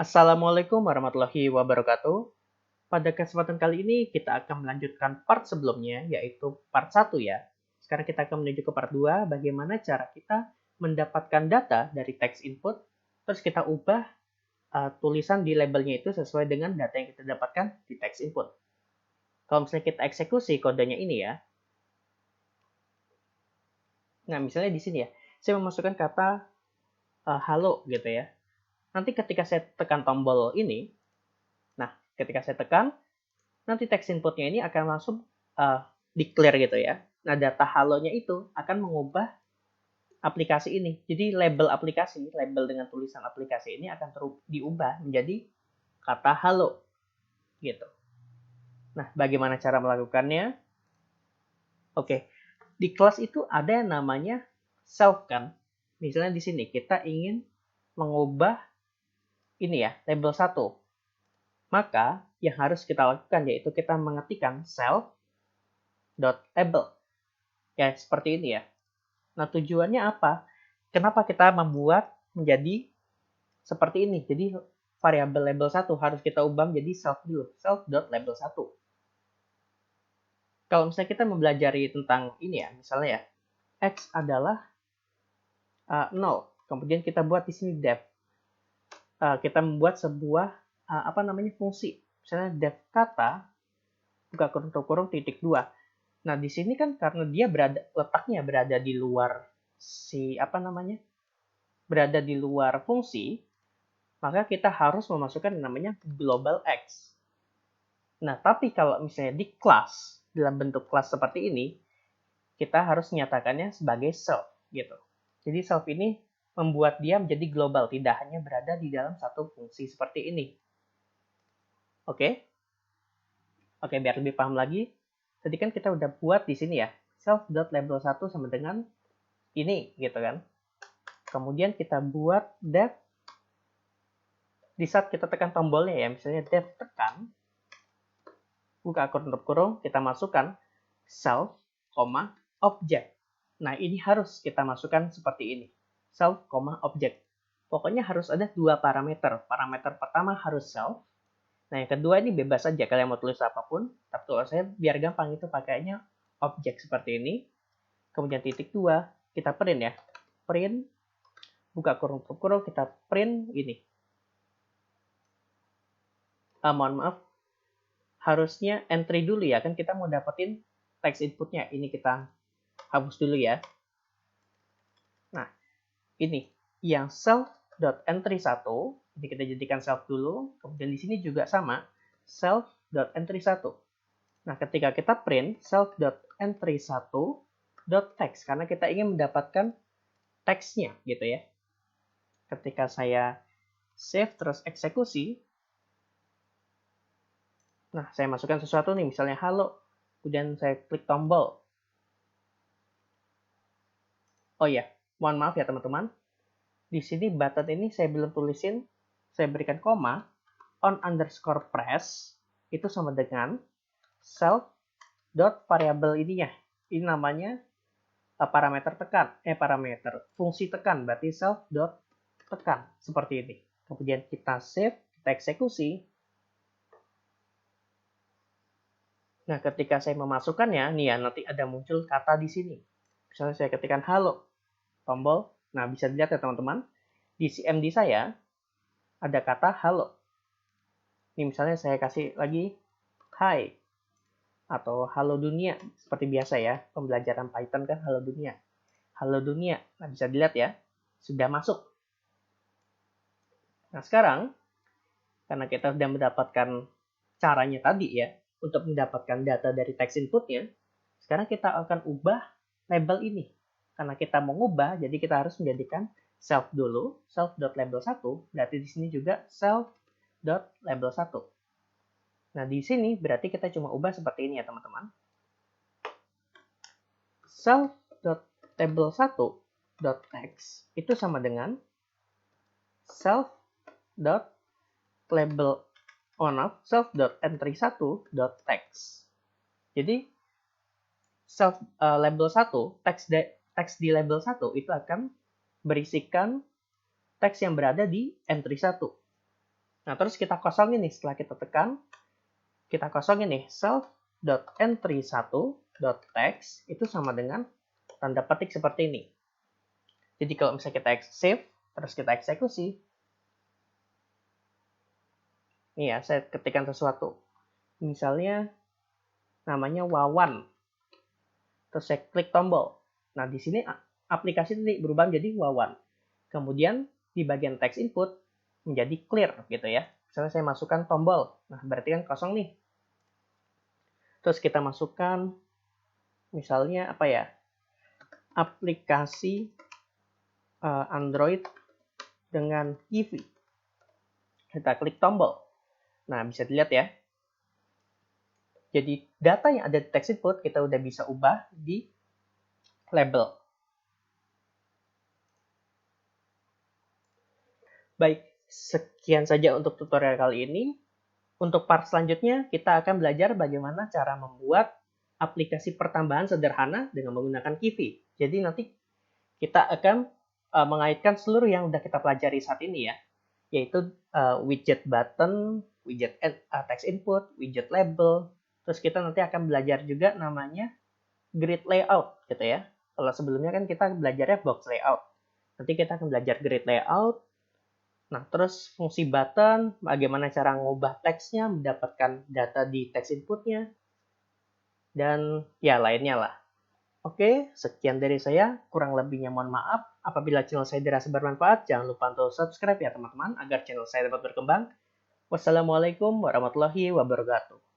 Assalamualaikum warahmatullahi wabarakatuh. Pada kesempatan kali ini kita akan melanjutkan part sebelumnya, yaitu part 1 ya. Sekarang kita akan menuju ke part 2, bagaimana cara kita mendapatkan data dari text input, terus kita ubah tulisan di labelnya itu sesuai dengan data yang kita dapatkan di text input. Kalau misalnya kita eksekusi kodenya ini ya. Nah, misalnya di sini ya, saya memasukkan kata halo gitu ya. Nanti ketika saya tekan tombol ini, nah ketika saya tekan, nanti text inputnya ini akan langsung declare gitu ya. Nah, data halonya itu akan mengubah aplikasi ini. Jadi label aplikasi, label dengan tulisan aplikasi ini akan diubah menjadi kata halo gitu. Nah, bagaimana cara melakukannya? Oke, di kelas itu ada yang namanya self kan. Misalnya di sini kita ingin mengubah ini ya, label 1. Maka yang harus kita lakukan yaitu kita mengetikkan self.label. Ya, seperti ini ya. Nah, tujuannya apa? Kenapa kita membuat menjadi seperti ini? Jadi, variabel label 1 harus kita ubah menjadi self dulu. Self.label 1. Kalau misalnya kita mempelajari tentang ini ya, misalnya ya, X adalah 0. Kemudian kita buat di sini def. Kita membuat sebuah fungsi. Misalnya def kata, buka kurung titik 2. Nah, di sini kan karena dia letaknya berada di luar berada di luar fungsi, maka kita harus memasukkan yang namanya global X. Nah, tapi kalau misalnya di kelas, dalam bentuk kelas seperti ini, kita harus menyatakannya sebagai self, gitu. Jadi self ini membuat dia menjadi global, tidak hanya berada di dalam satu fungsi seperti ini. Oke? Oke, biar lebih paham lagi, tadi kan kita udah buat di sini ya, self.label1 sama dengan ini, gitu kan. Kemudian kita buat def. Di saat kita tekan tombolnya ya, misalnya def tekan, buka kurung, kita masukkan self, object. Nah, ini harus kita masukkan seperti ini. Self, object. Pokoknya harus ada 2 parameter. Parameter pertama harus self. Nah, yang kedua ini bebas saja kalian mau tulis apapun. Tapi kalau saya biar gampang itu pakainya object seperti ini. Kemudian titik 2, kita print ya. Print, buka kurung, kita print ini. Mohon maaf, harusnya entry dulu ya, kan kita mau dapetin text inputnya. Ini kita hapus dulu ya. Nah, ini yang self.entry1, ini kita jadikan self dulu, kemudian di sini juga sama, self.entry1. Nah, ketika kita print self.entry1.text, karena kita ingin mendapatkan teksnya gitu ya. Ketika saya save terus eksekusi, nah, saya masukkan sesuatu nih, misalnya halo. Kemudian saya klik tombol. Oh ya, mohon maaf ya teman-teman. Di sini button ini saya belum tulisin. Saya berikan koma. On underscore press. Itu sama dengan self.variable ininya. Ini namanya parameter tekan. Fungsi tekan. Berarti self.tekan. Seperti ini. Kemudian kita save. Kita eksekusi. Nah, ketika saya memasukkannya, nih ya, nanti ada muncul kata di sini. Misalnya saya ketikkan halo, tombol. Nah, bisa dilihat ya teman-teman, di CMD saya ada kata halo. Ini misalnya saya kasih lagi hi atau halo dunia, seperti biasa ya, pembelajaran Python kan halo dunia. Halo dunia. Nah, bisa dilihat ya, sudah masuk. Nah, sekarang karena kita sudah mendapatkan caranya tadi ya, untuk mendapatkan data dari text inputnya, sekarang kita akan ubah label ini. Karena kita mau ubah, jadi kita harus menjadikan self dulu, self.label1, berarti di sini juga self.label1. Nah, di sini berarti kita cuma ubah seperti ini ya, teman-teman. Self.label1.text itu sama dengan self.entry1.text. Jadi label 1, teks di label 1 itu akan berisikan teks yang berada di entry 1. Nah, terus kita kosongin nih, setelah kita tekan, kita kosongin nih, self.entry1.text itu sama dengan tanda petik seperti ini. Jadi kalau misalnya kita save, terus kita eksekusi, nih ya, saya ketikkan sesuatu. Misalnya namanya Wawan. Terus saya klik tombol. Nah, di sini aplikasi ini berubah menjadi Wawan. Kemudian di bagian text input menjadi clear gitu ya. Misalnya saya masukkan tombol. Nah, berarti kan kosong nih. Terus kita masukkan misalnya apa ya? Aplikasi Android dengan Kiwi. Kita klik tombol. Nah, bisa dilihat ya. Jadi data yang ada di text input kita udah bisa ubah di label. Baik, sekian saja untuk tutorial kali ini. Untuk part selanjutnya, kita akan belajar bagaimana cara membuat aplikasi pertambahan sederhana dengan menggunakan Kiwi. Jadi nanti kita akan mengaitkan seluruh yang sudah kita pelajari saat ini ya, yaitu widget button, widget text input, widget label. Terus kita nanti akan belajar juga namanya grid layout gitu ya. Kalau sebelumnya kan kita belajarnya box layout. Nanti kita akan belajar grid layout. Nah, terus fungsi button, bagaimana cara mengubah teksnya, mendapatkan data di text inputnya, dan ya lainnya lah. Oke, sekian dari saya. Kurang lebihnya mohon maaf. Apabila channel saya dirasa bermanfaat, jangan lupa untuk subscribe ya teman-teman, agar channel saya dapat berkembang. Wassalamualaikum warahmatullahi wabarakatuh.